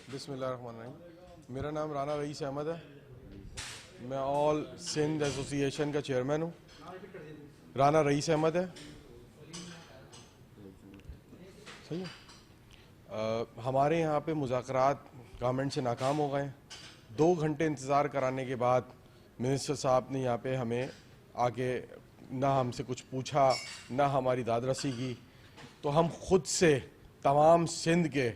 बिस्मिल्लाहिर्रहमानिर्रहीम। मेरा नाम राना रईस अहमद है। मैं ऑल सिंध एसोसिएशन का चेयरमैन हूँ। राना रईस अहमद है, सही है। हमारे यहाँ पे मुज़ाकरात गवर्नमेंट से नाकाम हो गए। 2 घंटे इंतज़ार कराने के बाद मिनिस्टर साहब ने यहाँ पे हमें आके ना हमसे कुछ पूछा, ना हमारी दादरसी की। तो हम खुद से तमाम सिंध के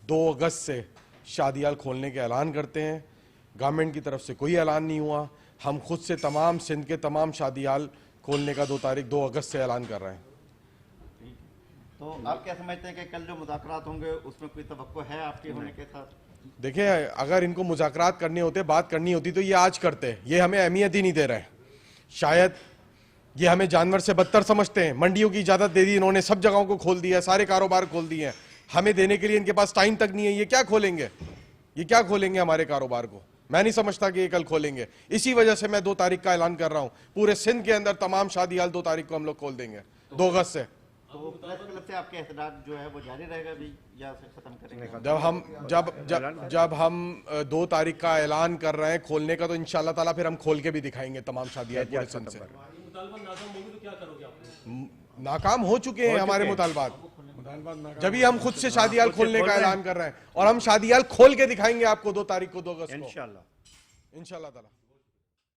2 अगस्त से शादियाल खोलने के ऐलान करते हैं। गवर्नमेंट की तरफ से कोई ऐलान नहीं हुआ। हम खुद से तमाम सिंध के तमाम शादियाल खोलने का 2 अगस्त से ऐलान कर रहे हैं। तो आप क्या समझते हैं कि कल जो मुज़ाकरात होंगे उसमें कोई तवक्को है आपके होने के साथ? देखिए, अगर इनको मुज़ाकरात करने होते, बात करनी होती तो ये आज करते। ये हमें अहमियत ही नहीं दे रहे हैं। शायद ये हमें जानवर से बदतर समझते हैं। मंडियों की इजाज़त दे दी इन्होंने, सब जगहों को खोल दिया, सारे कारोबार खोल दिए हैं। हमें देने के लिए इनके पास टाइम तक नहीं है। ये क्या खोलेंगे? ये क्या खोलेंगे हमारे कारोबार को? मैं नहीं समझता कि ये कल खोलेंगे। इसी वजह से मैं 2 तारीख का ऐलान कर रहा हूँ। पूरे सिंध के अंदर तमाम शादियाल 2 तारीख को हम लोग खोल देंगे, 2 अगस्त से। तो प्रेस क्लब से आपके एहतजाज जो है वो जारी रहेगा भी या खत्म करेंगे? जब हम 2 तारीख का ऐलान कर रहे हैं खोलने का, तो इंशाल्लाह ताला फिर हम खोल के भी दिखाएंगे तमाम शादियात पूरे सिंध से। नाकाम हो चुके हैं हमारे मुतालबात। जब ही हम खुद से शादियाल खोलने का ऐलान कर रहे हैं, और हम शादियाल खोल के दिखाएंगे आपको 2 तारीख को, 2 अगस्त को इंशाल्लाह ताला।